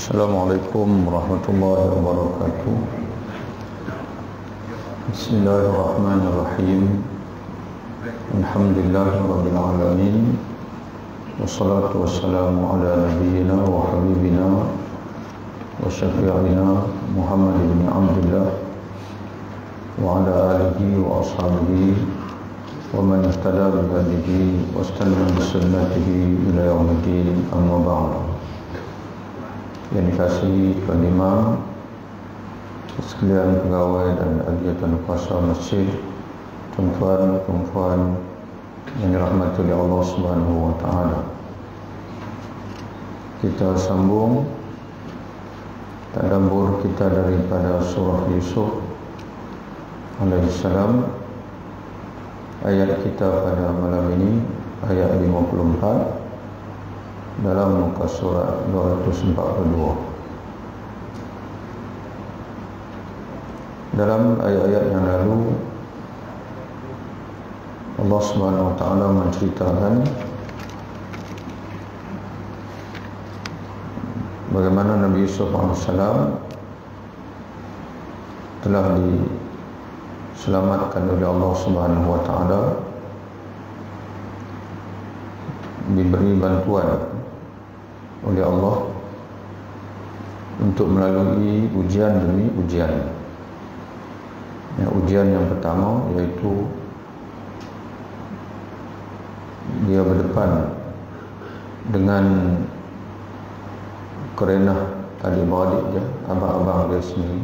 Assalamualaikum warahmatullahi wabarakatuh. Bismillahirrahmanirrahim. Alhamdulillahirabbil alamin. Wassalatu wassalamu ala nabiyyina wa habibina wa syafi'ina Muhammad bin Abdullah wa ala alihi wa ashabihi wa man ihtada bi hadihi wa istannaa bi sunnatihi ila yaumiddin. Amma ba'd. Yang dikasihi Tuan Imam, sekalian pegawai dan agiatan kuasa masjid, tuan-tuan, perempuan yang dirahmati oleh Allah Subhanahu wa taala. Kita sambung tadabbur kita daripada surah Yusuf alaihi salam. Ayat kita pada malam ini ayat 54 dalam muka surat 242. Dalam ayat-ayat yang lalu Allah Subhanahu wa taala menceritakan bagaimana Nabi Yusuf AS telah diselamatkan oleh Allah Subhanahu wa taala, diberi bantuan oleh Allah untuk melalui ujian demi ujian. Ujian yang pertama iaitu dia berdepan dengan kerenah adik-beradik dia, abang-abang dia sendiri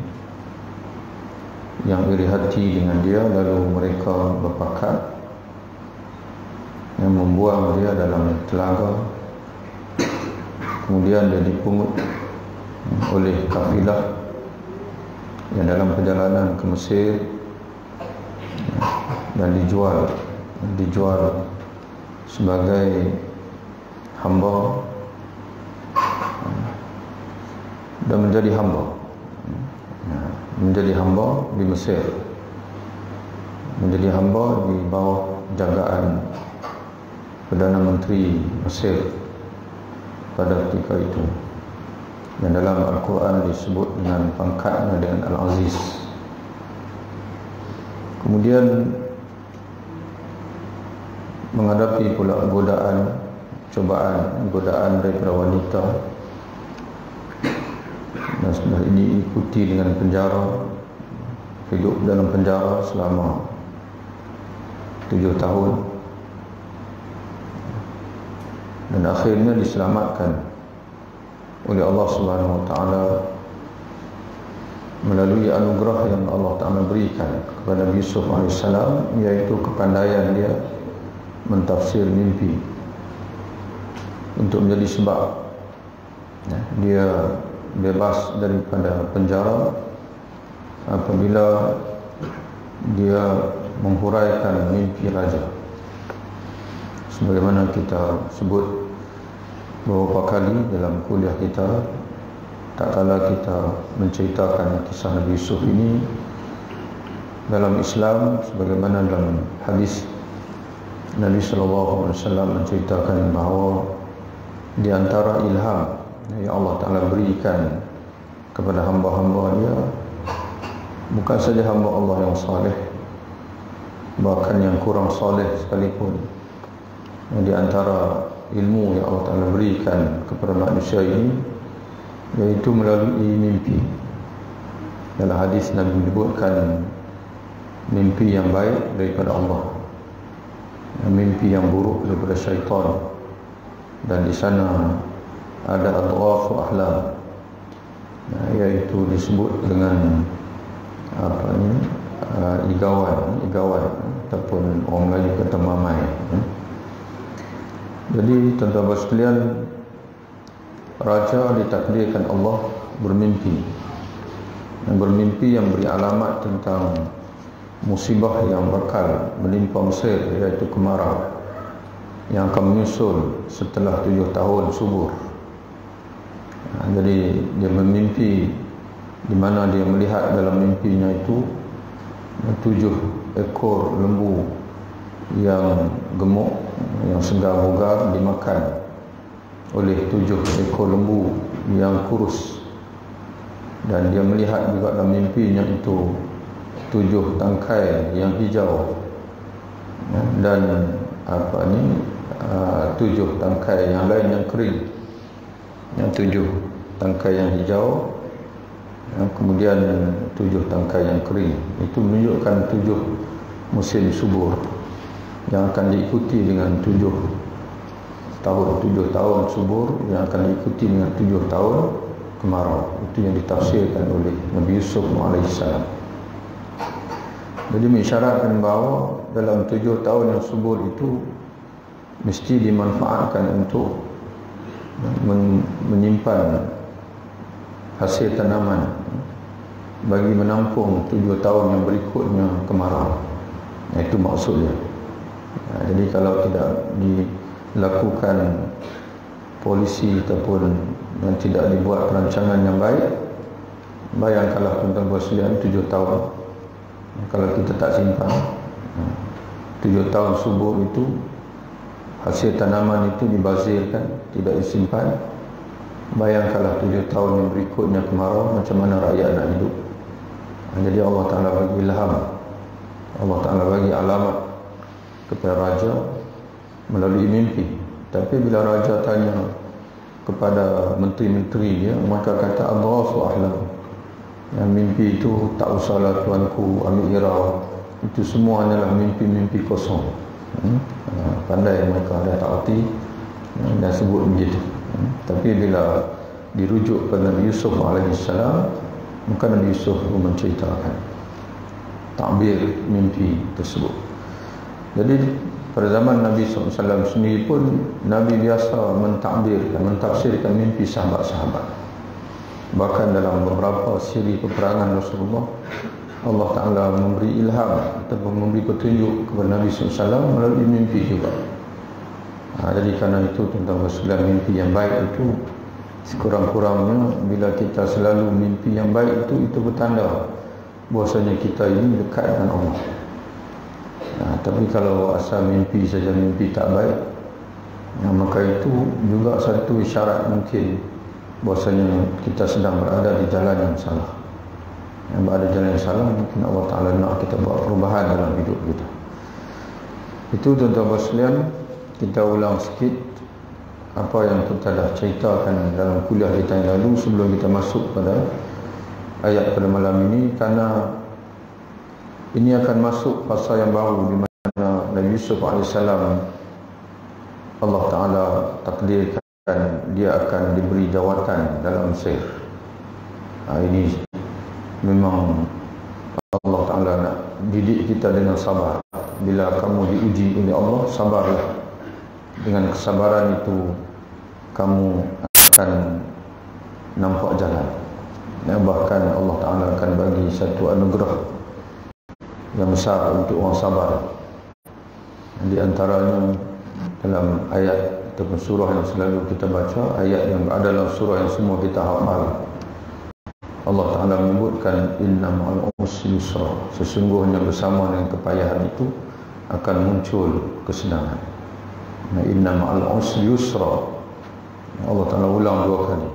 yang iri hati dengan dia, lalu mereka berpakat yang membuang dia dalam telaga. Kemudian dia dipungut oleh kafilah yang dalam perjalanan ke Mesir dan dijual sebagai hamba dan menjadi hamba di Mesir, menjadi hamba di bawah jagaan Perdana Menteri Mesir pada ketika itu, yang dalam Al-Quran disebut dengan pangkatnya dengan Al-Aziz. Kemudian menghadapi pula godaan daripada wanita, dan sudah diikuti dengan penjara, hidup dalam penjara selama 7 tahun, dan akhirnya diselamatkan oleh Allah Subhanahu wa taala melalui anugerah yang Allah Taala berikan kepada Nabi Yusuf AS, iaitu kepandaian dia mentafsir mimpi, untuk menjadi sebab dia bebas daripada penjara apabila dia menghuraikan mimpi raja. Sebagaimana kita sebut beberapa kali dalam kuliah kita, tak kala kita menceritakan kisah Nabi Yusuf ini dalam Islam, sebagaimana dalam hadis Nabi SAW menceritakan bahawa di antara ilham yang Allah Ta'ala berikan kepada hamba-hamba dia, bukan saja hamba Allah yang saleh, bahkan yang kurang saleh sekalipun, di antara ilmu yang Allah Ta'ala berikan kepada manusia ini, iaitu melalui mimpi. Dalam hadis Nabi menyebutkan mimpi yang baik daripada Allah, mimpi yang buruk daripada syaitan, dan di sana ada adghafu ahlam, iaitu disebut dengan igawan ataupun orang Melayu kata mamai. Jadi tuan-tuan sekalian, raja ditakdirkan Allah bermimpi yang beri alamat tentang musibah yang bakal menimpa Mesir, iaitu kemarau yang akan menyusul setelah 7 tahun subur. Jadi dia bermimpi di mana dia melihat dalam mimpinya itu 7 ekor lembu yang gemuk, yang segar bugar dimakan oleh 7 ekor lembu yang kurus, dan dia melihat juga dalam mimpinya itu 7 tangkai yang hijau, dan 7 tangkai yang lain yang kering. Yang 7 tangkai yang hijau, kemudian 7 tangkai yang kering. Itu menunjukkan 7 musim subur yang akan diikuti dengan 7 tahun subur yang akan diikuti dengan 7 tahun kemarau. Itu yang ditafsirkan oleh Nabi Yusuf AS. Jadi mengisyaratkan bahawa dalam 7 tahun yang subur itu mesti dimanfaatkan untuk menyimpan hasil tanaman bagi menampung 7 tahun yang berikutnya kemarau. Itu maksudnya. Jadi kalau tidak dilakukan polisi ataupun dan tidak dibuat perancangan yang baik, bayangkanlah tuan-tuan sekalian 7 tahun kalau kita tak simpan. 7 tahun subur itu hasil tanaman itu dibazirkan, tidak disimpan. Bayangkanlah 7 tahun yang berikutnya kemarau, macam mana rakyat nak hidup. Jadi Allah Ta'ala bagi ilham, Allah Ta'ala bagi alamat kepada raja melalui mimpi. Tapi bila raja tanya kepada menteri-menteri dia, maka kata adghasu ahlam, yang mimpi itu tak usahlah tuanku ambil hirau, itu semua adalah mimpi-mimpi kosong. Pandai mereka ada tak arti dan sebut begitu. Tapi bila dirujuk kepada Nabi Yusuf AS, maka Nabi Yusuf menceritakan takbir mimpi tersebut. Jadi pada zaman Nabi SAW sendiri pun, Nabi biasa mentakbirkan, mentafsirkan mimpi sahabat-sahabat. Bahkan dalam beberapa siri peperangan Rasulullah, Allah Ta'ala memberi ilham ataupun memberi petunjuk kepada Nabi SAW melalui mimpi juga. Jadi kerana itu tentang Rasulullah, mimpi yang baik itu sekurang-kurangnya bila kita selalu mimpi yang baik itu bertanda bahwasanya kita ini dekat dengan Allah. Tapi kalau asal mimpi saja, mimpi tak baik, maka itu juga satu isyarat mungkin bahwasanya kita sedang berada di jalan yang salah. Yang berada di jalan yang salah, mungkin Allah Ta'ala nak kita buat perubahan dalam hidup kita. Itu tuan-tuan sekalian, kita ulang sikit apa yang kita dah ceritakan dalam kuliah kita yang lalu sebelum kita masuk pada ayat pada malam ini, kerana ini akan masuk fasa yang baru di mana Nabi Yusuf AS Allah Ta'ala takdirkan dia akan diberi jawatan dalam Mesir. Ini memang Allah Ta'ala nak didik kita dengan sabar. Bila kamu diuji oleh Allah, sabarlah. Dengan kesabaran itu kamu akan nampak jalan. Bahkan Allah Ta'ala akan bagi satu anugerah yang besar untuk orang sabar. Di antaranya dalam ayat ataupun surah yang selalu kita baca, ayat yang ada dalam surah yang semua kita hafal. Allah Ta'ala menyebutkan inna ma'al usri yusra, sesungguhnya bersama dengan kepayahan itu akan muncul kesenangan. Inna ma'al usri yusra, Allah Ta'ala ulang 2 kali.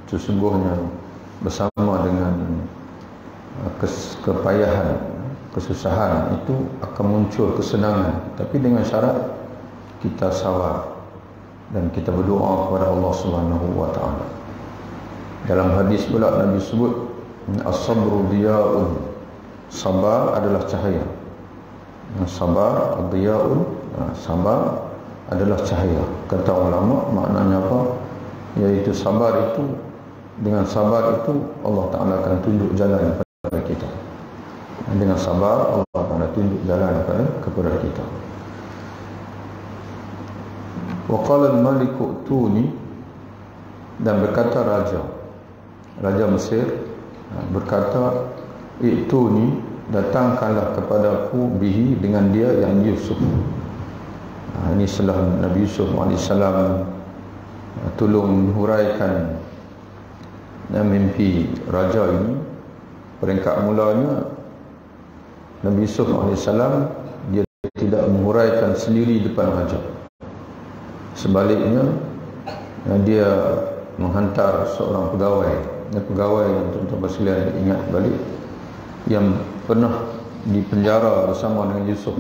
Sesungguhnya bersama dengan kepayahan, kesusahan itu akan muncul kesenangan, tapi dengan syarat kita sabar dan kita berdoa kepada Allah Subhanahu wa Ta'ala. Dalam hadis pula Nabi sebut as-sabru diya'un, sabar adalah cahaya. Sabar diya'un, sabar adalah cahaya. Kata ulama, maknanya apa? Yaitu sabar itu, dengan sabar itu Allah Ta'ala akan tunjuk jalan kepada kita. Dengan sabar Allah Ta'ala tunjuk jalan kepada kita. Wa qala al-maliku tuni, dan berkata Raja Mesir berkata, ituni, datangkanlah kepadaku bihi, dengan dia, yang Yusuf. Ini setelah Nabi Yusuf AS tolong huraikan mimpi raja ini. Peringkat mulanya Nabi Yusuf AS dia tidak menghuraikan sendiri depan raja. Sebaliknya dia menghantar seorang pegawai. Pegawai yang tuan-tuan sekalian ingat balik, yang pernah dipenjara bersama dengan Yusuf.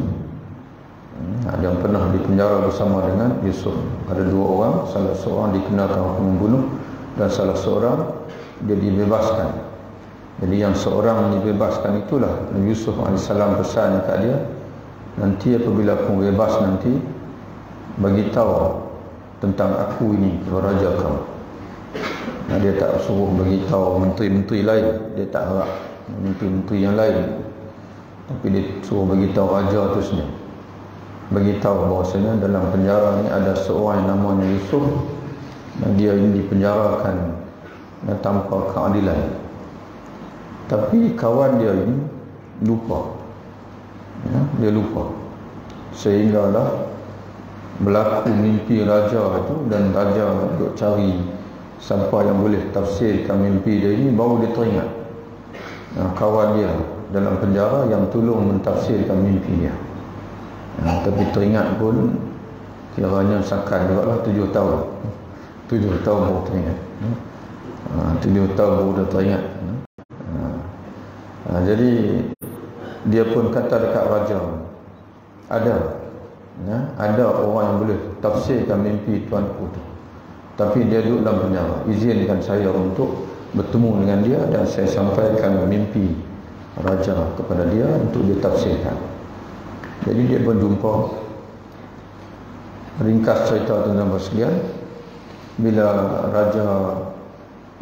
Yang pernah dipenjara bersama dengan Yusuf. Ada dua orang, salah seorang dikenakan hukuman membunuh dan salah seorang dia dibebaskan. Jadi yang seorang dibebaskan itulah Yusuf AS pesan kat dia, nanti apabila aku bebas nanti, bagi tahu tentang aku ini kepada raja kamu. Dia tak suruh bagi tahu menteri-menteri lain, dia tak harap menteri-menteri yang lain, tapi dia suruh bagi tahu raja tu sendiri. Bagi tahu bahawasanya dalam penjara ni ada seorang yang namanya Yusuf, dan dia ini dipenjarakan tanpa keadilan. Tapi kawan dia ini lupa, dia lupa, sehinggalah berlaku mimpi raja itu, dan raja duk cari siapa yang boleh tafsirkan mimpi dia ini. Baru dia teringat kawan dia dalam penjara yang tolong mentafsirkan mimpi dia. Tapi teringat pun kiranya sakan juga lah, 7 tahun 7 tahun baru teringat. 7 tahun baru dia teringat. Jadi dia pun kata dekat raja, ada orang yang boleh tafsirkan mimpi tuanku tu, tapi dia duduk dalam penjara. Izinkan saya untuk bertemu dengan dia dan saya sampaikan mimpi raja kepada dia untuk dia tafsirkan. Jadi dia berjumpa. Ringkas cerita tuan-tuan sekalian, bila raja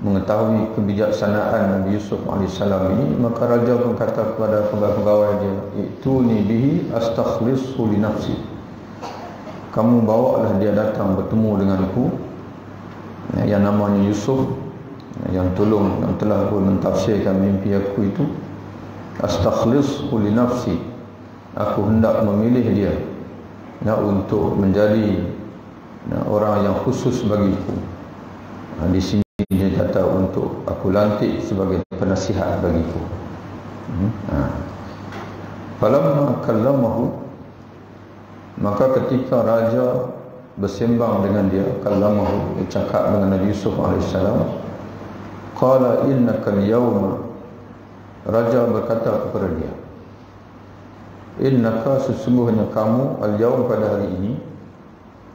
mengetahui kebijaksanaan Nabi Yusuf AS ini, maka raja pun kata kepada pegawai dia, "Ituni bihi astakhlishu li nafsi." Kamu bawalah dia datang bertemu denganku, yang namanya Yusuf, yang telah pun mentafsirkan mimpi aku itu. Astakhlishu li nafsi, aku hendak memilih dia untuk menjadi orang yang khusus bagiku. Di sini dia kata untuk aku lantik sebagai penasihat bagiku. Falamma kallamahu, maka ketika raja bersembang dengan dia, kallamahu, bercakap dengan Nabi Yusuf AS, qala innaka al-yawma, raja berkata kepada dia, innaka, sesungguhnya kamu, al-yawm, pada hari ini,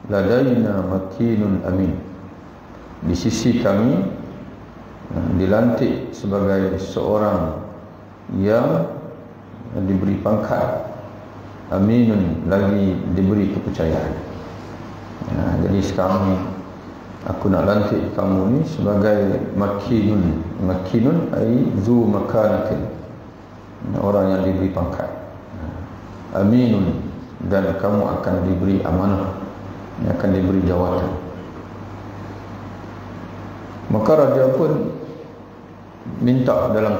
ladaina makinun amin, di sisi kami dilantik sebagai seorang yang diberi pangkat, aminun, lagi diberi kepercayaan. Jadi sekarang ni aku nak lantik kamu ni sebagai makinun. Makinun ai zu makanatin, orang yang diberi pangkat. Aminun, dan kamu akan diberi amanah, akan diberi jawatan. Maka raja pun minta dalam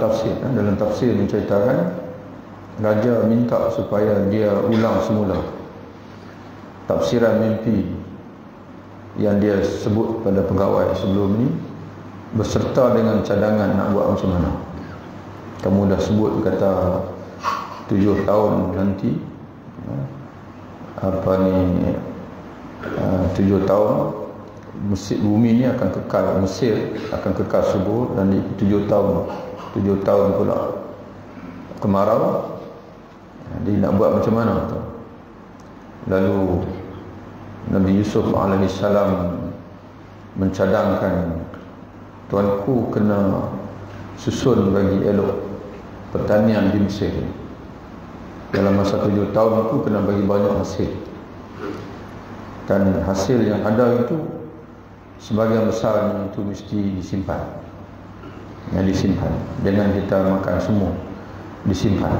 tafsir menceritakan, raja minta supaya dia ulang semula tafsiran mimpi yang dia sebut pada pegawai sebelum ni, beserta dengan cadangan nak buat macam mana. Kamu dah sebut kata 7 tahun nanti, 7 tahun Mesir, bumi ni akan kekal, Mesir akan kekal subur, dan di 7 tahun pula kemarau. Dia nak buat macam mana tu? Lalu Nabi Yusuf AS mencadangkan, tuanku kena susun bagi elok pertanian di Mesir. Dalam masa 7 tahun itu kena bagi banyak hasil, dan hasil yang ada itu sebagian besar itu mesti disimpan. Jangan kita makan semua, disimpan.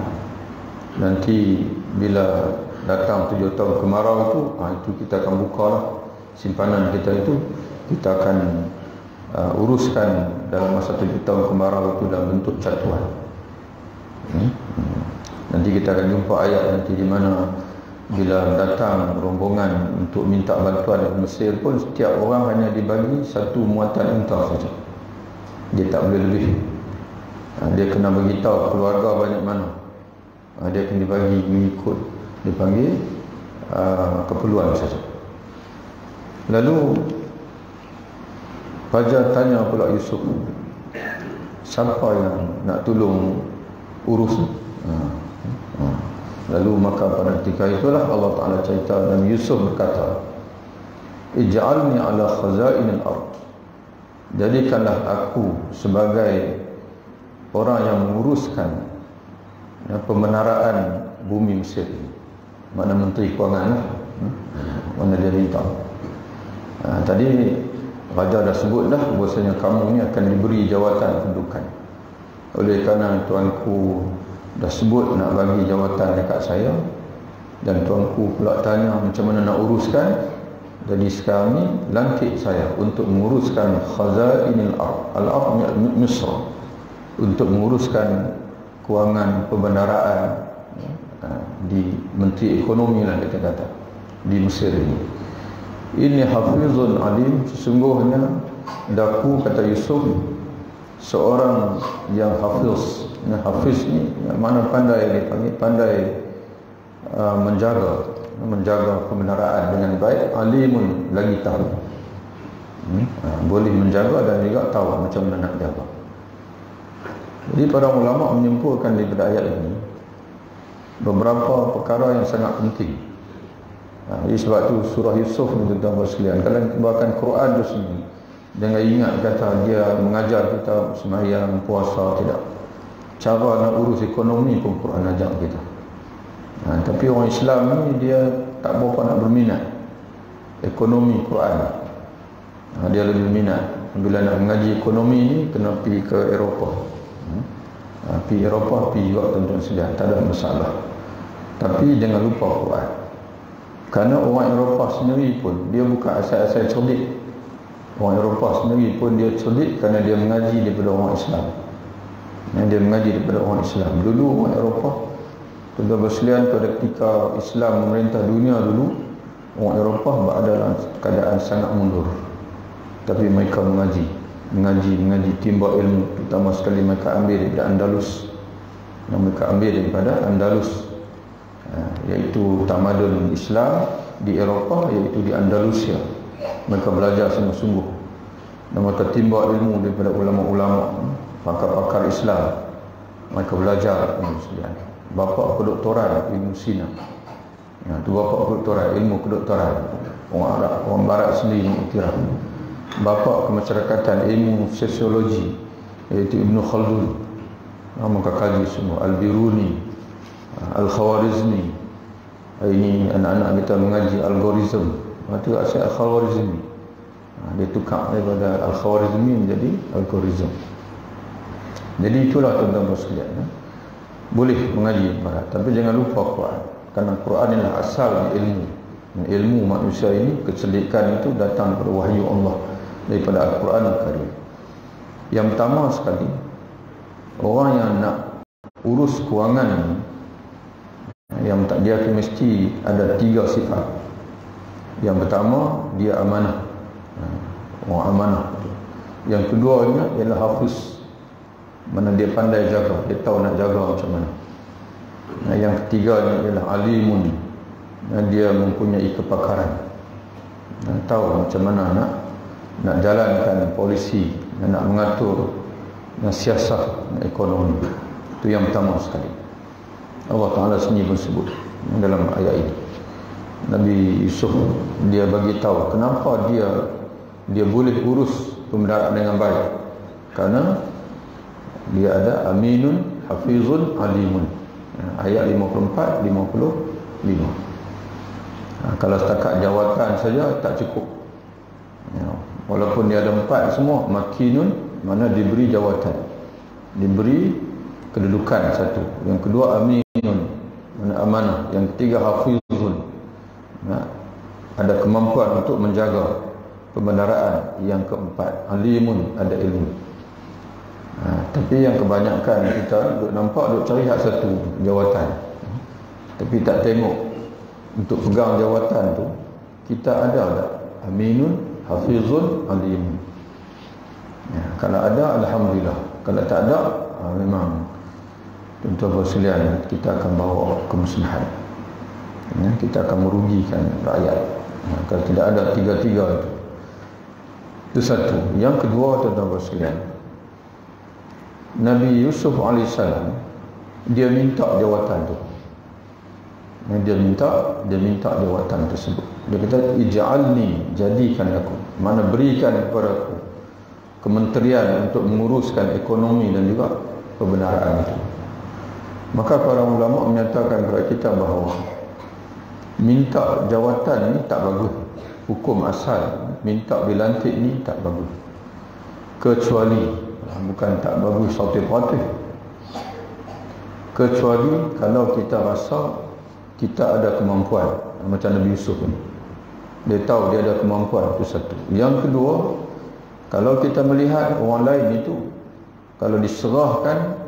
Nanti bila datang 7 tahun kemarau itu kita akan buka lah simpanan kita itu, kita akan uruskan dalam masa 7 tahun kemarau itu dalam bentuk catuan. Nanti kita akan jumpa ayat nanti di mana bila datang rombongan untuk minta bantuan dari Mesir pun, setiap orang hanya dibagi 1 muatan unta saja. Dia tak boleh lebih. Dia kena beritahu keluarga banyak mana. Dia akan dibagi mengikut dipanggil keperluan saja. Lalu Raja tanya pula Yusuf, siapa yang nak tolong urus? Lalu maka pada ketika itulah Allah Ta'ala cerita, Nabi Yusuf berkata, ij'alni ala khazainil ard, jadikanlah aku sebagai orang yang menguruskan pembenaraan bumi Mesir. Mana menteri kewangan lah. Mana dia minta. Tadi Raja dah sebut dah bahasanya kamu ni akan diberi jawatan kedudukan. Oleh kerana tuanku dah sebut nak bagi jawatan dekat saya, dan tuanku pula tanya macam mana nak uruskan, jadi sekarang ni lantik saya untuk menguruskan khazainil ard, al-ard Misr, untuk menguruskan kewangan pembendaraan di Menteri Ekonomi lah kita kata di Mesir ini. Ini hafizun alim, sesungguhnya daku, kata Yusuf, seorang yang hafiz. Hafiz ni mana pandai, dipanggil pandai menjaga pembendaraan dengan baik. Alimun, lagi tahu, boleh menjaga dan juga tahu macam mana nak jaga. Jadi para ulama menyimpulkan daripada ayat ini beberapa perkara yang sangat penting. Jadi sebab tu surah Yusuf ni tuan-tuan sekalian, kalau bahakan Quran tu sendiri, jangan ingat kata dia mengajar kita sembahyang, puasa, tidak. Cara nak urus ekonomi pun Quran ajar kita. Tapi orang Islam ni dia tak berapa nak berminat ekonomi Quran. Dia lebih minat bila nak mengaji ekonomi ni kena pergi ke Eropah. Pergi Eropah, pergi juga tuan-tuan sekalian, tak ada masalah. Tapi jangan lupa Quran. Kerana orang Eropah sendiri pun dia bukan asal-asal cerdik. Orang Eropah sendiri pun dia cerdik kerana dia mengaji daripada orang Islam. Dia mengaji daripada orang Islam. Dulu orang Eropah, tuan-tuan sekalian, pada ketika Islam memerintah dunia dulu, orang Eropah berada dalam keadaan sangat mundur. Tapi mereka mengaji, timba ilmu, terutama sekali mereka ambil daripada Andalus. Yang mereka ambil daripada Andalus, iaitu tamadun Islam di Eropah, iaitu di Andalusia. Mereka belajar sungguh-sungguh dan mereka timba ilmu daripada ulama-ulama, pakar-pakar Islam. Mereka belajar bapa kedoktoran ilmu Sina. Tu bapa kedoktoran, ilmu kedoktoran. Orang Arab, orang Barat sendiri mengiktiraf. Bapa kemasyarakatan, ilmu sosiologi, iaitu Ibn Khaldun. Mereka kaji semua. Al-Biruni, Al-Khawarizmi. Ini anak-anak kita mengaji algoritma. Itu asal Al-Khawarizmi. Dia tukar daripada Al-Khawarizmi menjadi algoritma. Jadi itulah tuan-tuan sekalian, boleh mengaji barat, tapi jangan lupa Quran. Kerana Quran adalah asal ilmu. Ilmu manusia ini, kecerdikan itu datang daripada wahyu Allah, daripada Al-Quran Al-Karim. Yang pertama sekali, orang yang nak urus kewangan ini, yang dia mesti ada 3 sifat. Yang pertama, dia amanah, orang amanah. Yang keduanya ialah hafiz, mana dia pandai jaga, dia tahu nak jaga macam mana. Yang ketiganya ialah alimun, dia mempunyai kepakaran, tahu macam mana nak jalankan polisi, nak mengatur siasat ekonomi. Itu yang pertama sekali. Allah Ta'ala sendiri pun sebut dalam ayat ini. Nabi Yusuf dia bagi tahu kenapa dia boleh urus pembendaraan dengan baik. Kerana dia ada aminun, hafizun, alimun. Ayat 54, 55. Kalau setakat jawatan saja tak cukup. Walaupun dia ada 4 semua, makinun, mana diberi jawatan, diberi kedudukan satu. Yang kedua aminun, mana amanah. Yang ketiga hafizun, ada kemampuan untuk menjaga pembendaraan. Yang keempat alimun, ada ilmu. Tapi yang kebanyakan kita duk cari hak satu jawatan, tapi tak tengok untuk pegang jawatan tu kita ada tak? Aminun, hafizun, alimun. Kalau ada, alhamdulillah. Kalau tak ada, memang tuan-tuan sekalian, kita akan bawa kemusnahan. Kita akan merugikan rakyat. Kalau tidak ada tiga-tiga itu. Itu satu. Yang kedua, tuan-tuan sekalian, Nabi Yusuf AS dia minta jawatan tu. Dia minta jawatan tersebut. Dia kata, ij'alni, jadikan aku, mana berikan kepada aku kementerian untuk menguruskan ekonomi dan juga kebenaran itu. Maka para ulama menyatakan kepada kita bahawa minta jawatan ni tak bagus. Hukum asal minta dilantik ni tak bagus, kecuali, bukan tak bagus satu-satu, kecuali kalau kita rasa kita ada kemampuan. Macam Nabi Yusuf ni, dia tahu dia ada kemampuan, itu satu. Yang kedua, kalau kita melihat orang lain itu kalau diserahkan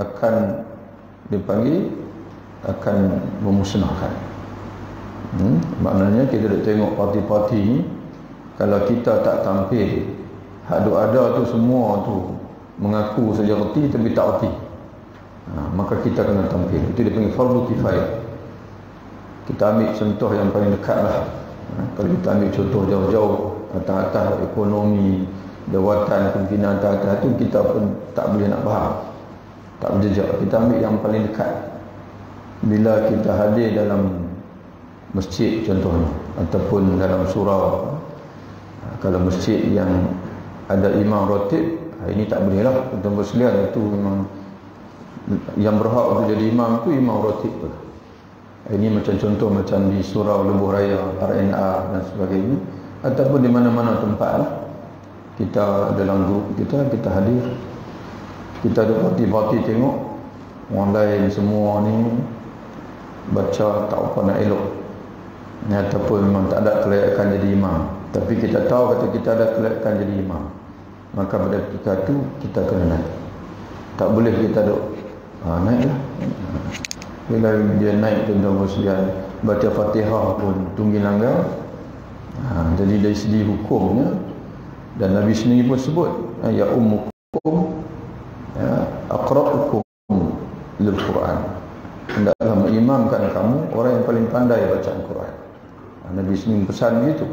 akan dipanggil, akan memusnahkan. Maknanya kita dah tengok parti-parti ni, kalau kita tak tampil, hak ada tu semua tu mengaku saja reti tapi tak reti, maka kita kena tampil. Itu dia panggil fardu kifayah. Kita ambil contoh yang paling dekat lah. Kalau kita ambil contoh jauh-jauh atas-atas ekonomi, jawatan, pimpinan atas-atas tu, kita pun tak boleh nak faham, tak berjejak. Kita ambil yang paling dekat. Bila kita hadir dalam masjid contohnya, ataupun dalam surau, kalau masjid yang ada imam ratib, ini tak boleh lah, tuan-tuan sekalian. Itu memang yang berhak untuk jadi imam tu imam ratib. Ini macam contoh macam di surau Lebuh Raya, RNA dan sebagainya, ataupun di mana-mana tempat lah. Kita dalam grup kita hadir, kita ada parti-parti, tengok orang lain semua ni baca tak apa nak elok, ataupun memang tak ada kelayakan jadi imam, tapi kita tahu kata kita ada kelayakan jadi imam, maka pada ketika tu kita kena naik. Tak boleh kita duk naik lah. Bila dia naik, tuan-tuan sekalian, baca Fatihah pun tunggil langgar. Jadi dari segi hukumnya, dan Nabi sendiri pun sebut, ya ummukum aqra'ukum lil Quran, hendaklah mengimamkan kamu orang yang paling pandai bacaan Quran. Nabi sendiri pesan begitu.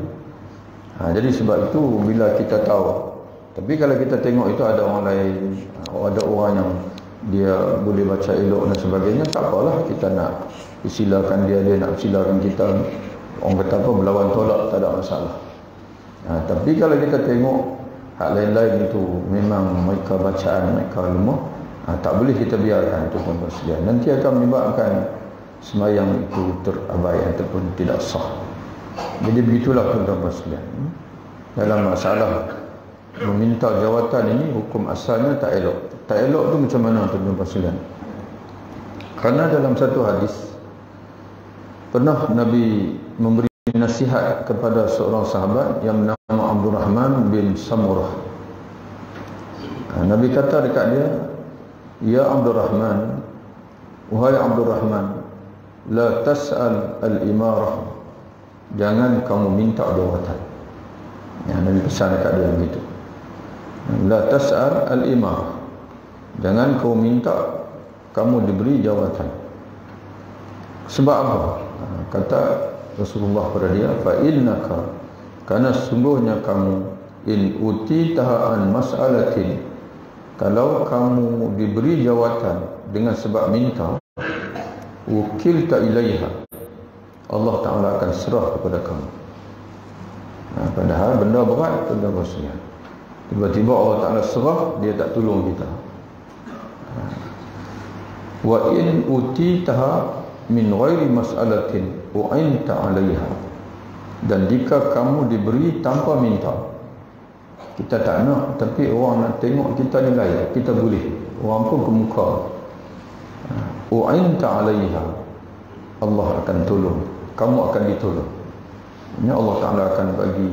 Jadi sebab itu bila kita tahu, tapi kalau kita tengok itu ada orang lain, ada orang yang dia boleh baca elok dan sebagainya, tak apalah kita nak silakan dia nak silakan kita. Orang kata apa, berlawan tolak, tak ada masalah. Tapi kalau kita tengok hak lain-lain itu memang mereka bacaan mereka lemah, tak boleh kita biarkan itu, tuan-tuan sekalian. Nanti akan menyebabkan sembahyang itu terabai ataupun tidak sah. Jadi begitulah, tuan-tuan sekalian. Dalam masalah meminta jawatan ini, hukum asalnya tak elok. Tak elok tu macam mana, tuan-tuan sekalian? Karena dalam satu hadis pernah Nabi memberi nasihat kepada seorang sahabat yang bernama Abdul Rahman bin Samurah. Nabi kata dekat dia, ya Abdul Rahman, wahai Abdul Rahman, la tas'al al-imarah, jangan kamu minta jawatan. Nabi pesan dekat dia begitu. La tas'al al-imarah, jangan kamu minta kamu diberi jawatan. Sebab apa? Kata Rasulullah pada dia, fa innaka, karena sungguhnya kamu, in utitaha an mas'alatin, kalau kamu diberi jawatan dengan sebab minta, wukilta ilaiha, Allah Ta'ala akan serah kepada kamu. Padahal benda berat, tuan-tuan sekalian. Tiba-tiba Allah Ta'ala serah, dia tak tolong kita. Wa in utitaha min ghairi mas'alatin u'inta 'alaiha, dan jika kamu diberi tanpa minta, kita tak nak tapi orang nak tengok kita ni layak, kita boleh, orang pun ke muka, u'inta 'alaiha, Allah akan tolong, kamu akan ditolong. Ini Allah Ta'ala akan bagi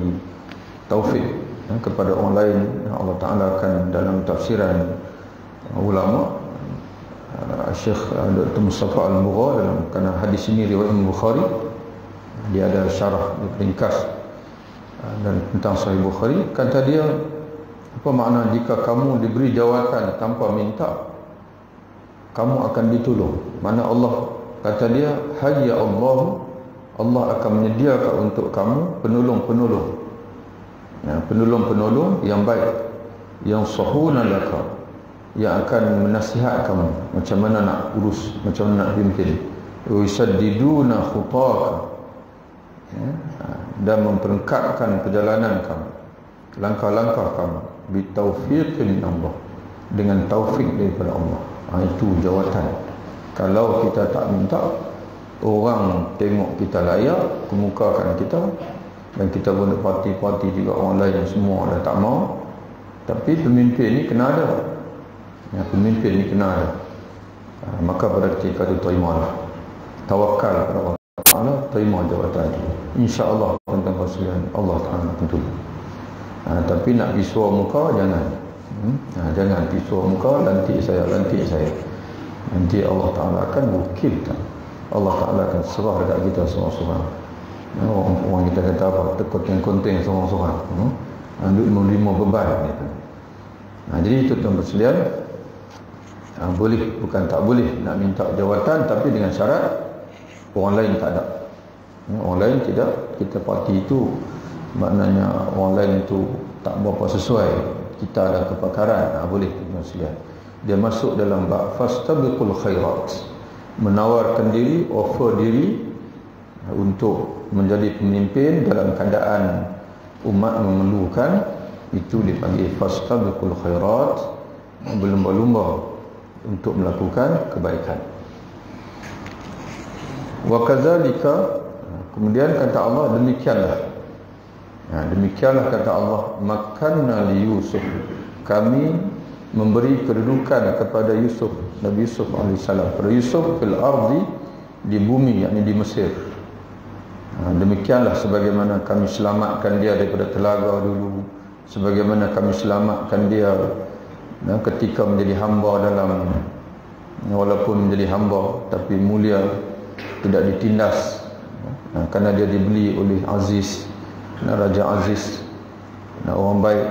taufik kepada orang lain. Allah Ta'ala akan, dalam tafsiran ulama, Syekh Dr. Mustafa Al-Mugha, dalam kerana hadis ini riwayat Bukhari, dia ada syarah ringkas dan tentang Sahih Bukhari. Kata dia, apa makna jika kamu diberi jawatan tanpa minta, kamu akan ditolong? Mana Allah kata dia, hayya Allah, Allah akan menyediakan untuk kamu penolong-penolong. penolong-penolong yang baik, yang sahuna laka, yang akan menasihat kamu macam mana nak urus, macam mana nak pimpin. Yusaddiduna khutaka, dan memperlengkapkan perjalanan kamu, langkah-langkah kamu, bitaufiqin Allah, dengan taufik daripada Allah. Itu jawatan. Kalau kita tak minta, orang tengok kita layak, kemukakan kita, dan kita pun ada parti-parti juga, orang lain semua dah tak mau, tapi pemimpin ni kena ada. Pemimpin ni kena ada. Maka pada ketika itu terimalah, tawakal kepada Allah Ta'ala, terima jawatan itu. InsyaAllah tuan-tuan sekalian, Allah Ta'ala tentu. Tapi nak pisau muka jangan. Jangan pisau muka, lantik saya. Nanti Allah Ta'ala akan wakilkan. Allah Ta'ala akan serah dekat kita seorang-seorang. Orang kita kata apa, tekut yang konting seorang-seorang. Duk menerima beban. Jadi tuan-tuan sekalian, boleh, bukan tak boleh nak minta jawatan, tapi dengan syarat orang lain tak ada. Orang lain tidak, kita parti itu maknanya orang lain itu tak berapa sesuai, kita ada kepakaran, boleh tuan-tuan sekalian. Dia masuk dalam bab fastabiqul khairat, menawarkan diri, offer diri untuk menjadi pemimpin dalam keadaan umat memerlukan, itu dipanggil fastabiqul khairat, berlumba-lumba untuk melakukan kebaikan. Wa kadzalika, kemudian kata Allah, demikianlah kata Allah, makanna li Yusuf, kami memberi kedudukan kepada Yusuf, Nabi Yusuf alaihissalam, pada Yusuf fil ardi, di bumi, yakni di Mesir. Demikianlah sebagaimana kami selamatkan dia daripada telaga dulu, sebagaimana kami selamatkan dia ketika menjadi hamba dalam, walaupun menjadi hamba tapi mulia, tidak ditindas, kerana dia dibeli oleh Aziz, Raja Aziz, orang baik.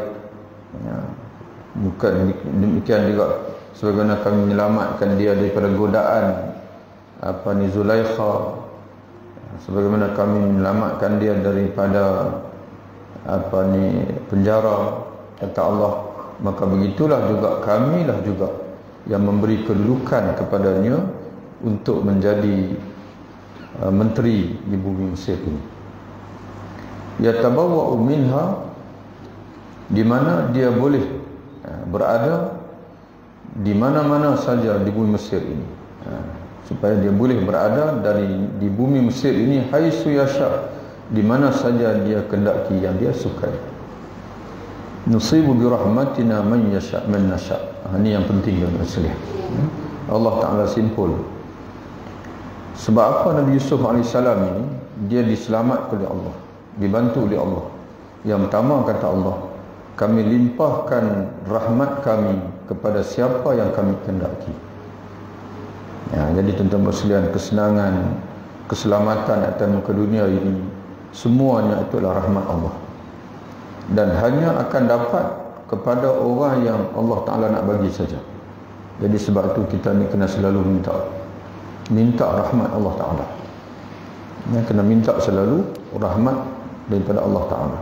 Bukan demikian juga sebagaimana kami menyelamatkan dia daripada godaan Zulaikha, sebagaimana kami menyelamatkan dia daripada penjara, kata Allah. Maka begitulah juga kamilah juga yang memberi kedudukan kepadanya untuk menjadi menteri di bumi Mesir ini. Yatabawwa'u minha, di mana dia boleh berada di mana-mana saja di bumi Mesir ini, supaya dia boleh berada di bumi Mesir ini haitsu yasha, di mana saja dia kendaki, yang dia sukai. Nusibu bi rahmatina man yasha man nasha. Ini yang penting dalam Islam. Allah Ta'ala simpul. Sebab apa Nabi Yusuf AS ini dia diselamatkan oleh Allah, dibantu oleh Allah. Yang pertama kata Allah, kami limpahkan rahmat kami kepada siapa yang kami kehendaki. Jadi tuan-tuan sekalian, kesenangan, keselamatan atas muka dunia ini semuanya itulah rahmat Allah, dan hanya akan dapat kepada orang yang Allah Ta'ala nak bagi saja. Jadi sebab itu kita ni kena selalu minta rahmat Allah Ta'ala. Kena minta selalu rahmat daripada Allah Ta'ala.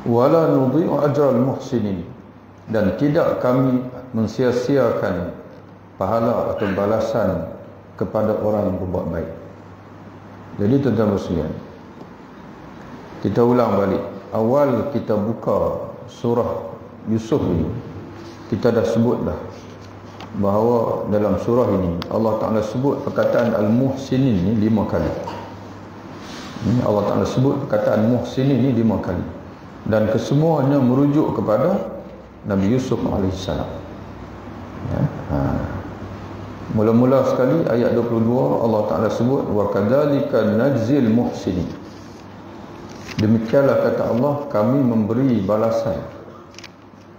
Wala nudhi'u ajral muhsinin, dan tidak kami mensia-siakan pahala atau balasan kepada orang yang berbuat baik. Jadi tuan-tuan sekalian, kita ulang balik. Awal kita buka surah Yusuf ini, kita dah sebut dah bahawa dalam surah ini Allah Ta'ala sebut perkataan al-muhsinin ni 5 kali. Allah Ta'ala sebut perkataan muhsinin ni 5 kali, dan kesemuanya merujuk kepada Nabi Yusuf AS. Mula-mula sekali ayat 22 Allah Ta'ala sebut wa kadzalika najzil muhsinin. Demikianlah kata Allah, kami memberi balasan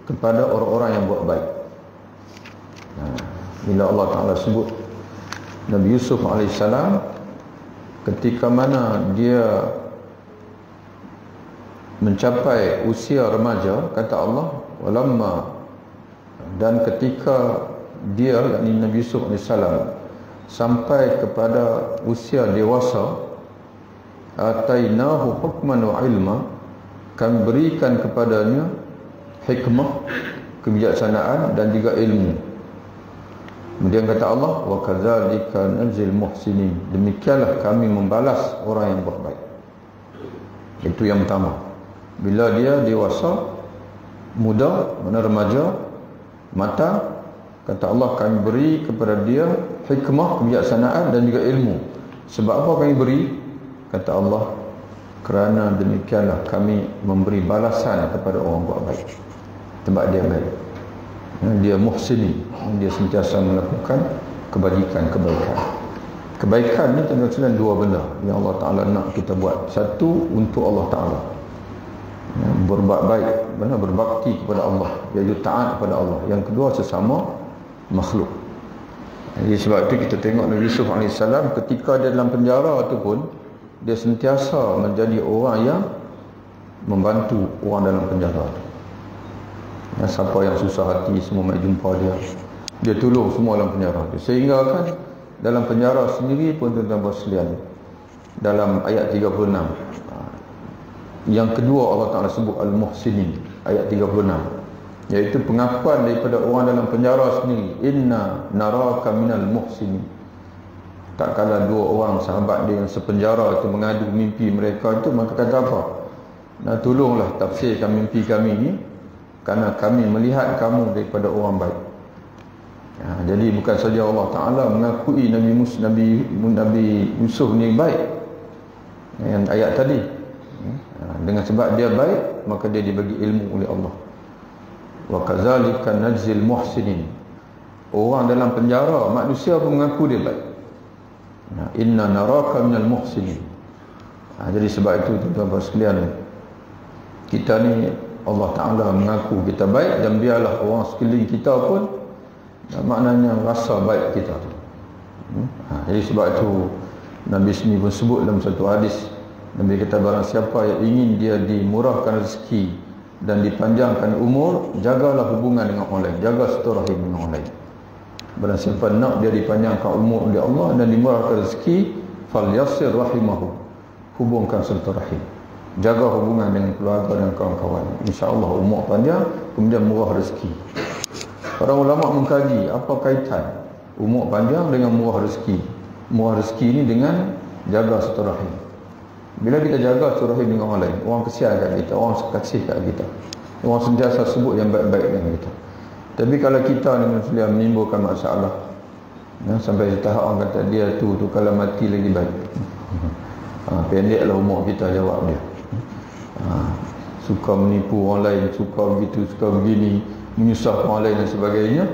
kepada orang-orang yang buat baik. Bila Allah Ta'ala sebut Nabi Yusuf AS ketika mana dia mencapai usia remaja, kata Allah, walamma, dan ketika dia, yakni Nabi Yusuf AS, sampai kepada usia dewasa, atainahu hukman wa ilma, kami berikan kepadanya hikmah, kebijaksanaan dan juga ilmu. Kemudian kata Allah, wa kadzalika najzil muhsinin, demikianlah kami membalas orang yang buat baik. Itu yang pertama. Bila dia dewasa, muda, remaja, matang, kata Allah, kami beri kepada dia hikmah, kebijaksanaan dan juga ilmu. Sebab apa kami beri? Kata Allah, kerana demikianlah kami memberi balasan kepada orang buat baik. Sebab dia baik, dia muhsini, dia sentiasa melakukan kebajikan, kebaikan. Kebaikan ni tuan-tuan dua benda yang Allah Ta'ala nak kita buat. Satu, untuk Allah Ta'ala, berbuat baik, berbakti kepada Allah, iaitu taat kepada Allah. Yang kedua, sesama makhluk. Jadi sebab itu kita tengok Nabi Yusuf AS ketika dia dalam penjara tu pun, dia sentiasa menjadi orang yang membantu orang dalam penjara tu. Siapa yang susah hati, semua mai jumpa dia tolong semua dalam penjara tu. Sehingga kan dalam penjara sendiri pun tuan-tuan sekalian, dalam ayat 36, yang kedua Allah Ta'ala sebut Al-Muhsinin, ayat 36, iaitu pengakuan daripada orang dalam penjara sendiri, inna naraka minal muhsinin. Tak kala dua orang sahabat dia yang sepenjara itu mengadu mimpi mereka itu, maka kata apa? Nah, tolonglah tafsirkan mimpi kami ini, kerana kami melihat kamu daripada orang baik. Jadi bukan saja Allah Ta'ala mengakui Nabi Yusuf ni baik, yang ayat tadi, dengan sebab dia baik, maka dia dibagi ilmu oleh Allah. Wa kadzalika najzil muhsinin. Orang dalam penjara, manusia pun mengaku dia baik. Inna naraka minal muhsinin. Jadi sebab itu tuan-tuan sekalian, kita ni Allah Ta'ala mengaku kita baik, dan biarlah orang sekeliling kita pun maknanya rasa baik kita tu. Jadi sebab itu Nabi sendiri pun sebut dalam satu hadis, Nabi kata, barang siapa yang ingin dia dimurahkan rezeki dan dipanjangkan umur, jagalah hubungan dengan orang lain, jaga silaturahim dengan orang lain. Barang siapa nak dia dipanjangkan umur oleh Allah dan dimurahkan rezeki, falyassir rahimahu, hubungkan silaturahim, jaga hubungan dengan keluarga dan kawan-kawan, insya-Allah umur panjang, kemudian murah rezeki. Para ulama mengkaji apa kaitan umur panjang dengan murah rezeki. Murah rezeki ini dengan jaga silaturahim. Bila kita jaga silaturahim dengan orang lain, orang kesian kat kita, orang kasih kat kita, orang sentiasa sebut yang baik-baik dengan kita. Tapi kalau kita ni Muslim menimbulkan masalah, sampai tahap orang kata dia tu kalau mati lagi baik. Pendeklah umur kita, jawab dia. Suka menipu orang lain, suka begitu, suka begini, menyusahkan orang lain dan sebagainya,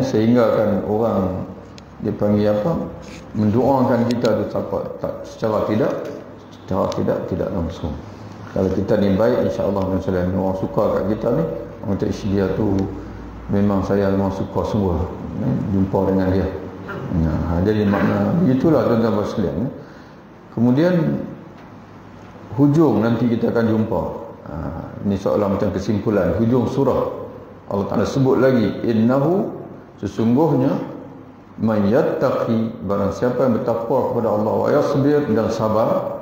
sehingga kan orang dia panggil apa, mendoakan kita tu secara tidak langsung. Kalau kita ni baik, insya-Allah orang suka kat kita ni, orang kata dia tu memang saya memang suka semua jumpa dengan dia. Jadi makna begitulah tuan-tuan sekalian. Kemudian hujung nanti kita akan jumpa, ini seolah macam kesimpulan hujung surah. Allah Ta'ala sebut lagi, innahu, sesungguhnya, man yattaqi, barang siapa yang bertakwa kepada Allah, wa yasbir, dan sabar,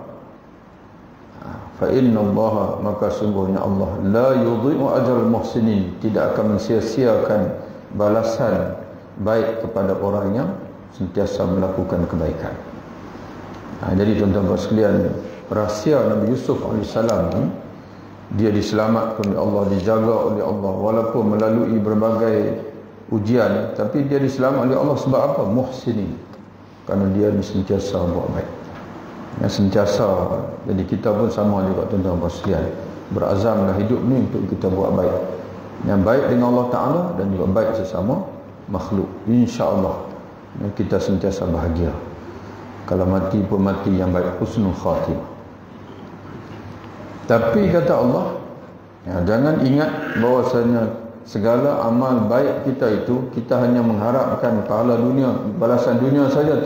fa innallaha, maka sungguhnya Allah, la yudhi'u ajral muhsinin, tidak akan mensia-siakan balasan baik kepada orang yang sentiasa melakukan kebaikan. Jadi tuan-tuan sekalian, rahsia Nabi Yusuf AS ni, dia diselamatkan oleh Allah, dijaga oleh Allah walaupun melalui berbagai ujian, tapi dia diselamatkan oleh Allah sebab apa? Muhsinin, kerana dia sentiasa buat baik, sentiasa. Jadi kita pun sama juga tuan-tuan sekalian, berazamlah hidup ni untuk kita buat baik, yang baik dengan Allah Ta'ala dan juga baik sesama makhluk. InsyaAllah kita sentiasa bahagia. Kalau mati pun mati yang baik, husnul khatimah. Tapi kata Allah, jangan ingat bahawasanya segala amal baik kita itu kita hanya mengharapkan pahala dunia, balasan dunia saja.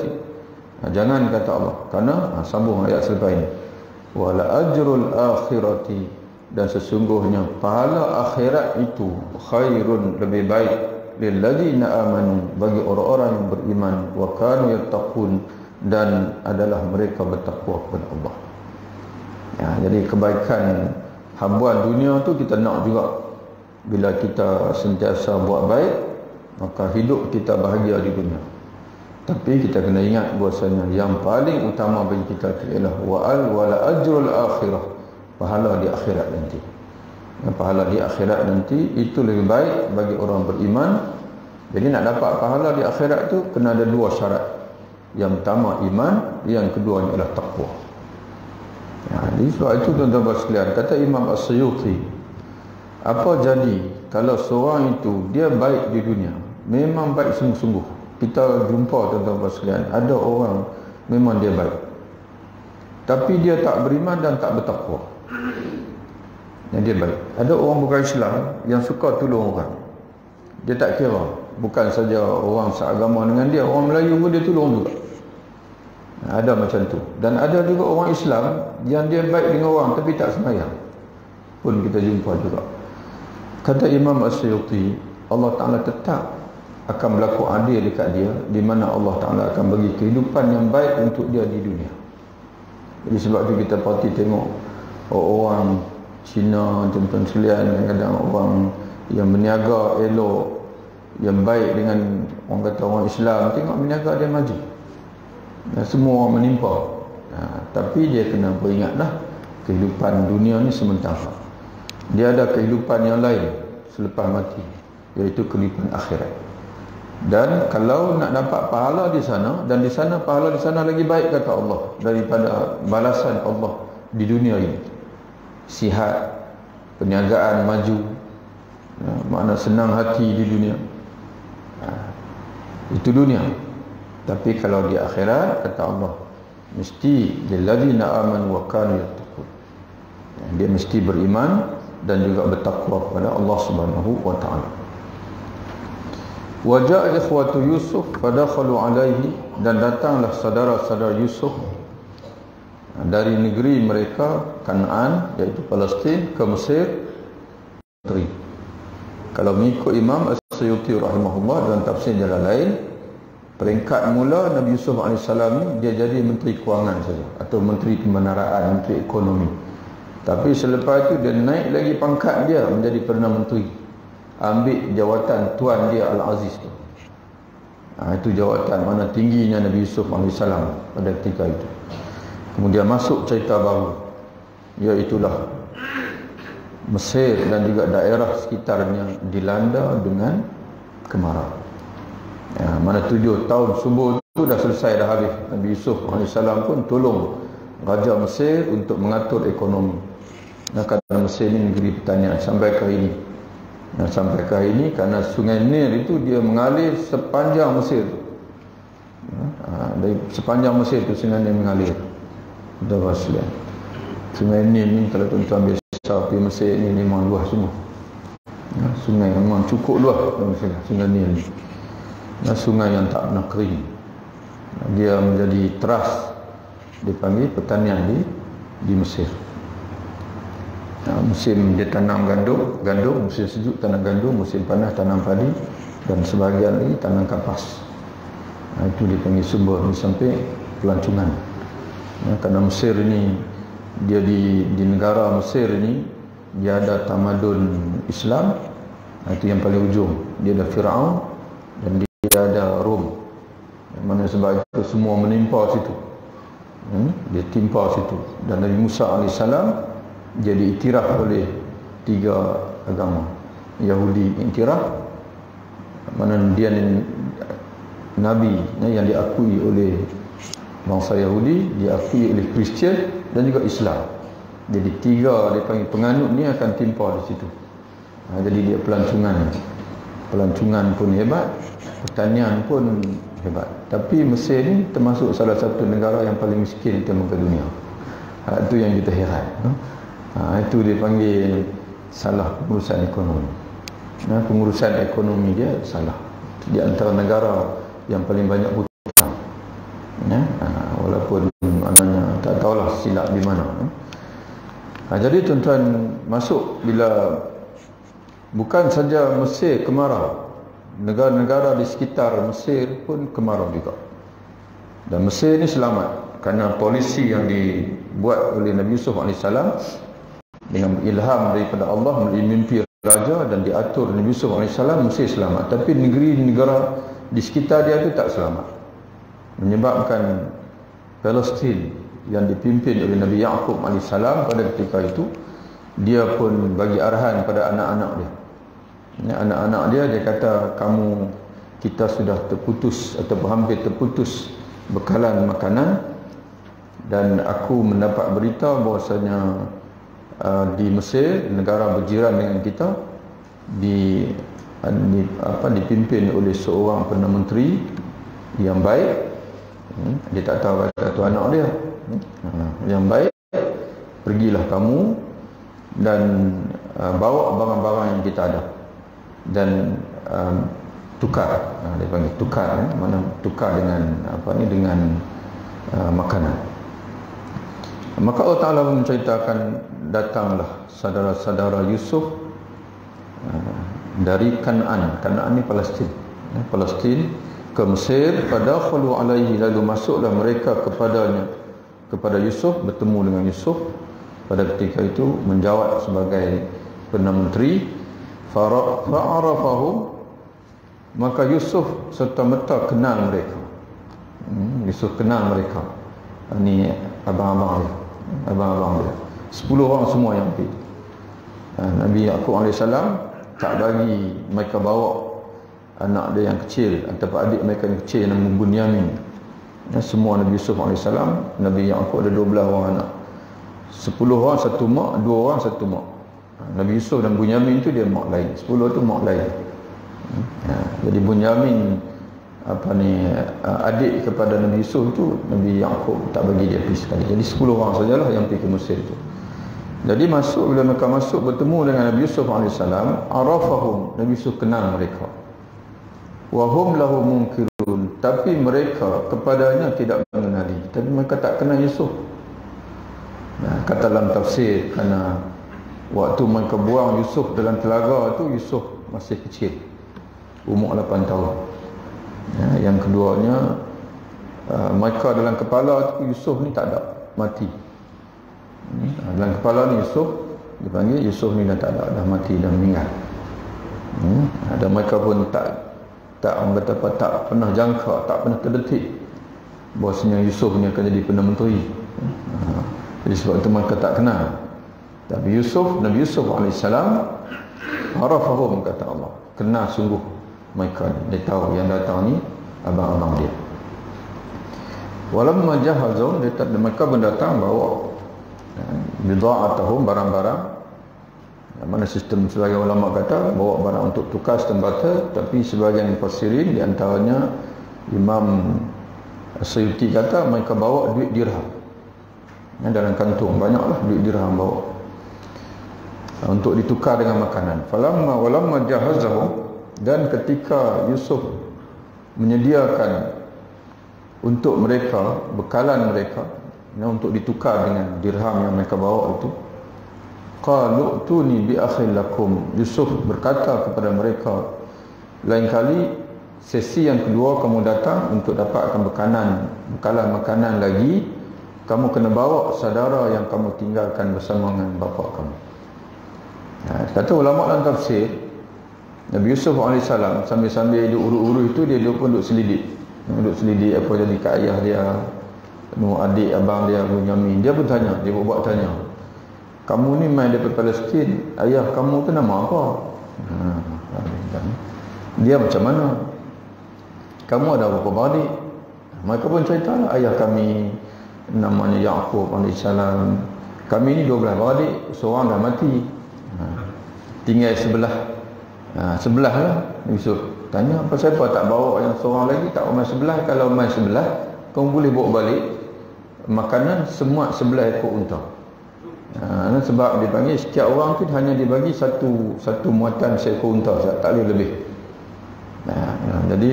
Jangan, kata Allah, kerana sambung ayat selepas ini, wala ajrul akhirati, dan sesungguhnya pahala akhirat itu khairun, lebih baik, lilladzina amanu, bagi orang-orang yang beriman, wa kanu yattaqun, dan adalah mereka bertakwa kepada Allah. Jadi kebaikan Habuan dunia tu kita nak juga. Bila kita sentiasa buat baik, maka hidup kita bahagia di dunia. Tapi kita kena ingat bahasanya yang paling utama bagi kita ialah wala ajrul akhirah, pahala di akhirat nanti. Pahala di akhirat nanti itu lebih baik bagi orang beriman. Jadi nak dapat pahala di akhirat tu kena ada dua syarat. Yang pertama iman, yang kedua ialah taqwa. Jadi sebab itu tuan-tuan sekalian, kata Imam As-Suyuti, apa jadi kalau seorang itu dia baik di dunia, memang baik sungguh-sungguh. Kita jumpa tuan-tuan sekalian, ada orang memang dia baik, tapi dia tak beriman dan tak bertakwa. Yang dia baik. Ada orang bukan Islam yang suka tolong orang. Dia tak kira, bukan saja orang seagama dengan dia, orang Melayu pun dia tolong juga. Ada macam tu. Dan ada juga orang Islam yang dia baik dengan orang tapi tak sembahyang, pun kita jumpa juga. Kata Imam As-Suyuti, Allah Ta'ala tetap akan berlaku adil dekat dia, di mana Allah Ta'ala akan bagi kehidupan yang baik untuk dia di dunia. Jadi sebab tu kita parti tengok orang Cina, tuan-tuan sekalian, kadang-kadang orang yang berniaga elok, yang baik dengan orang kata orang Islam, tengok berniaga dia maju. Semua orang menimpa. Tapi dia kena beringatlah, kehidupan dunia ni sementara. Dia ada kehidupan yang lain selepas mati, iaitu kehidupan akhirat. Dan kalau nak dapat pahala di sana, dan di sana pahala di sana lagi baik kata Allah daripada balasan Allah di dunia ini. Sihat, perniagaan maju, makna senang hati di dunia. Itu dunia. Tapi kalau di akhirat kata Allah, mesti lilladzina amanu wa kanu yattaqun. Dia mesti beriman dan juga bertakwa kepada Allah Subhanahu wa taala. Wa ja'a ikhwatu Yusuf fadakhalu alaihi, dan datanglah saudara-saudara Yusuf dari negeri mereka Kanaan, iaitu Palestin, ke Mesir. Kalau mengikut Imam As-Suyuti rahimahullah dalam tafsir jalan lain, peringkat mula Nabi Yusuf AS ni dia jadi menteri kewangan saja, atau menteri pembenaraan, menteri ekonomi. Tapi selepas itu dia naik lagi pangkat dia menjadi Perdana Menteri, ambil jawatan tuan dia Al-Aziz tu. Itu jawatan mana tingginya Nabi Yusuf AS pada ketika itu. Kemudian masuk cerita baru, iaitulah Mesir dan juga daerah sekitarnya dilanda dengan kemarau. Mana 7 tahun subur itu dah selesai, dah habis. Nabi Yusuf AS pun tolong Raja Mesir untuk mengatur ekonomi. Kerana Mesir ini negeri pertanian sampai ke ini. Sampai ke ini kerana sungai Nil itu dia mengalir sepanjang Mesir. Dari sepanjang Mesir itu sungai Nil mengalir. Sungai Nil ni kalau tuan-tuan biasa pergi Mesir ni memang luas semua. Sungai memang cukup luas sungai Nil ni. Sungai yang tak pernah kering. Dia menjadi teras, dipanggil pertanian di Mesir. Musim dia tanam gandum, musim sejuk tanam gandum, musim panas tanam padi, dan sebahagian lagi tanam kapas. Itu dipanggil sumber sampai pelancongan. Kerana Mesir ini, dia di negara Mesir ini dia ada tamadun Islam. Itu yang paling ujung. Dia ada Fir'aun dan dia ada Rom. Mana sebab itu semua menimpa situ. Dia timpa situ. Dan Nabi Musa AS dia diiktiraf oleh 3 agama. Yahudi iktiraf, mana dia Nabi yang diakui oleh bangsa Yahudi, diakui oleh Kristian dan juga Islam. Jadi 3 dia panggil penganut ni akan timpa di situ. Jadi dia pelancongan pun hebat, pertanian pun hebat. Tapi Mesir ni termasuk salah satu negara yang paling miskin di muka dunia. Itu yang kita heran. Itu dia panggil salah pengurusan ekonomi. Pengurusan ekonomi dia salah. Di antara negara yang paling banyak hutang. Walaupun maknanya tak tahulah silap di mana. Jadi tuan-tuan, masuk bila bukan saja Mesir kemarau, negara-negara di sekitar Mesir pun kemarau juga. Dan Mesir ni selamat kerana polisi yang dibuat oleh Nabi Yusuf AS dengan ilham daripada Allah melalui mimpi raja dan diatur Nabi Yusuf AS mesti selamat. Tapi negeri-negara di sekitar dia itu tak selamat, menyebabkan Palestin yang dipimpin oleh Nabi Yaqub AS pada ketika itu, dia pun bagi arahan pada anak-anak dia. Anak-anak dia kata, kita sudah terputus atau hampir terputus bekalan makanan, dan aku mendapat berita bahwasanya di Mesir, negara berjiran dengan kita, dipimpin oleh seorang Perdana Menteri yang baik. Dia tak tahu kata tu anak dia, yang baik. Pergilah kamu dan bawa barang-barang yang kita ada dan tukar. Dia panggil tukar, mana tukar dengan dengan makanan. Maka Allah Ta'ala menceritakan, datanglah saudara-saudara Yusuf dari Kanaan. Kanaan ni Palestin. Palestin ke Mesir. Fadakhalu alaihi, lalu masuklah mereka kepada Yusuf, bertemu dengan Yusuf pada ketika itu, menjawab sebagai Perdana Menteri. Fa'arafahum, maka Yusuf serta-merta kenal mereka. Yusuf kenal mereka. Ini abang-abang dia. 10 orang semua yang pergi. Nabi Yaqub AS tak bagi mereka bawa anak dia yang kecil ataupun adik mereka yang kecil yang nama Bunyamin. Semua Nabi Yusuf AS, Nabi Yaqub ada 12 orang anak. 10 orang satu mak, 2 orang satu mak. Nabi Yusuf dan Bunyamin tu dia mak lain, 10 tu mak lain. Jadi Bunyamin adik kepada Nabi Yusuf tu, Nabi Yaqub tak bagi dia pergi sekali. Jadi 10 orang sajalah yang pergi ke Mesir tu. Jadi bila mereka masuk bertemu dengan Nabi Yusuf AS, arafahum, Nabi Yusuf kenal mereka. Wa hum lahu munkirun, tapi mereka kepadanya tidak mengenali. Tapi mereka tak kenal Yusuf. Kata dalam tafsir, kerana waktu mereka buang Yusuf dalam telaga tu, Yusuf masih kecil, umur 8 tahun. Yang keduanya, mereka dalam kepala tu Yusuf ni tak ada, mati. Dalam kepala ni Yusuf, dipanggil Yusuf ni dah tak ada, dah mati, dah meninggal. Dan mereka pun tak pernah jangka, tak pernah terdetik bahawasanya Yusuf ni akan jadi Perdana Menteri. Jadi sebab itu mereka tak kenal. Tapi Nabi Yusuf AS arafahum, kata Allah, kenal sungguh mereka ni. Dia tahu yang datang ni abang-abang dia. Walamma jahazun, mereka pun datang bawa bida'atahum, barang-barang. Mana sistem, sebagian ulama kata bawa barang untuk tukar setembata, tapi sebagian mufassirin, di antaranya Imam Suyuti kata mereka bawa duit dirham. Dalam kantung banyaklah duit dirham bawa untuk ditukar dengan makanan. Walamma jahazahum, dan ketika Yusuf menyediakan untuk mereka bekalan mereka untuk ditukar dengan dirham yang mereka bawa itu, qalu tuni bi akhil lakum, Yusuf berkata kepada mereka, lain kali sesi yang kedua kamu datang untuk dapatkan bekalan makanan lagi, kamu kena bawa saudara yang kamu tinggalkan bersama dengan bapa kamu. Kata ulama dalam tafsir, Nabi Yusuf AS sambil-sambil dia urut-urut itu, dia pun duduk selidik apa jadi kat ayah dia, adik abang dia Bunyamin. Dia pun tanya, dia buat tanya, kamu ni main daripada Palestin, ayah kamu tu nama apa? Dia macam mana? Kamu ada berapa beradik? Mereka pun cerita, ayah kami namanya Yaqub AS, kami ni 12 beradik, seorang dah mati, tinggal sebelah lah. Yusuf tanya, apa siapa tak bawa yang seorang lagi, tak main sebelah? Kalau main sebelah, kamu boleh bawa balik makanan semua sebelah ekor unta. Sebab dia panggil setiap orang tu hanya dibagi satu muatan seekor unta, tak boleh lebih. Jadi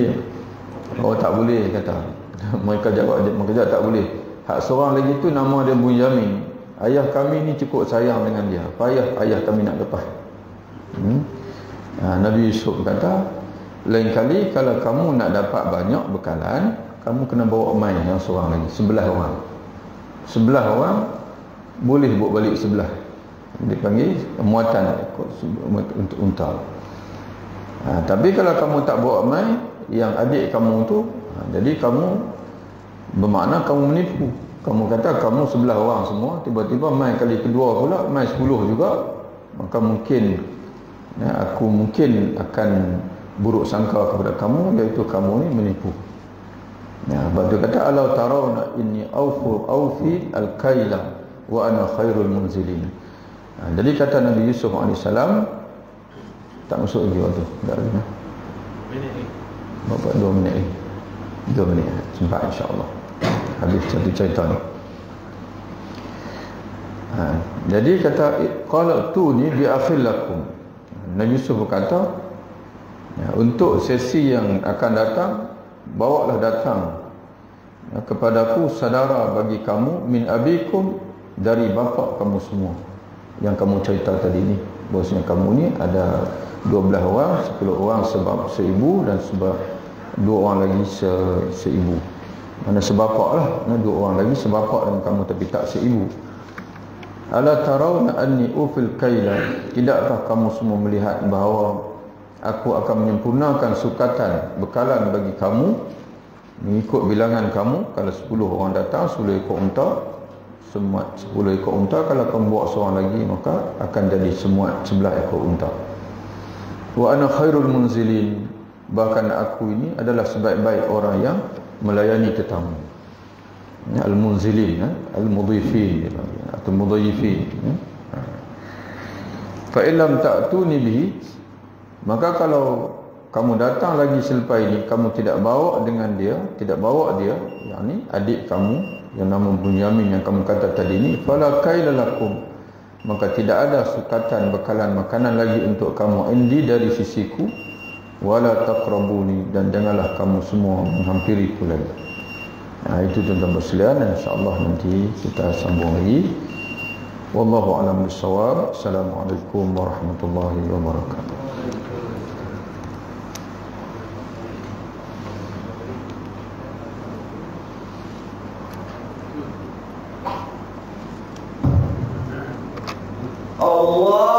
tak boleh kata. Mereka jawab tak boleh. Hak seorang lagi tu nama dia Bunyamin. Ayah kami ni cukup sayang dengan dia, payah ayah kami nak lepas. Nabi Yusuf kata, lain kali kalau kamu nak dapat banyak bekalan, kamu kena bawa main yang seorang lagi, 11 orang boleh bawa balik sebelah. dipanggil muatan ekor untuk unta. Tapi kalau kamu tak bawa mai yang adik kamu tu, jadi kamu bermakna kamu menipu. Kamu kata kamu 11 orang semua, tiba-tiba mai kali kedua pula mai 10 juga, maka mungkin aku mungkin akan buruk sangka kepada kamu, iaitu kamu ni menipu. Sebab tu kata alau tarawna inni awfi al-kaila wa ana khairul munzilin. Jadi kata Nabi Yusuf AS, tak masuk lagi waktu, tak lagi berapa 2 minit lagi, 2 minit sempat insyaAllah habis satu cerita ni. Jadi kata qala tuni bi akhil lakum. Nabi Yusuf berkata, untuk sesi yang akan datang, bawalah datang kepadaku saudara bagi kamu min abikum, dari bapa kamu semua yang kamu cerita tadi ni. Bahasanya kamu ni ada 12 orang, 10 orang sebab seibu dan sebab 2 orang lagi seibu. Mana sebapak lah, 2 orang lagi sebapak dan kamu tapi tak seibu. Ala tarawna anni ufil kaila, tidakkah kamu semua melihat bahawa aku akan menyempurnakan sukatan bekalan bagi kamu mengikut bilangan kamu. Kalau 10 orang datang 10 ekor unta, semua 10 ekor unta. Kalau kamu bawa seorang lagi maka akan jadi semua 11 ekor unta. Wa ana khairul munzilin, bahkan aku ini adalah sebaik-baik orang yang melayani tetamu. Al-munzilin, al-mudhifin atau mudhifin. Fa illam ta'tuni bihi, maka kalau kamu datang lagi selepas ini kamu tidak bawa dengan dia, tidak bawa dia, yakni adik kamu yang nama Bunyamin yang kamu kata tadi ni, fala kaila lakum, maka tidak ada sukatan bekalan makanan lagi untuk kamu indi dari sisiku, wala taqrabuni, dan janganlah kamu semua menghampiri ku lagi. Itu tentang perselian, dan insyaAllah nanti kita sambung lagi. Wallahu a'lam bissawab. Assalamualaikum warahmatullahi wabarakatuh. Allah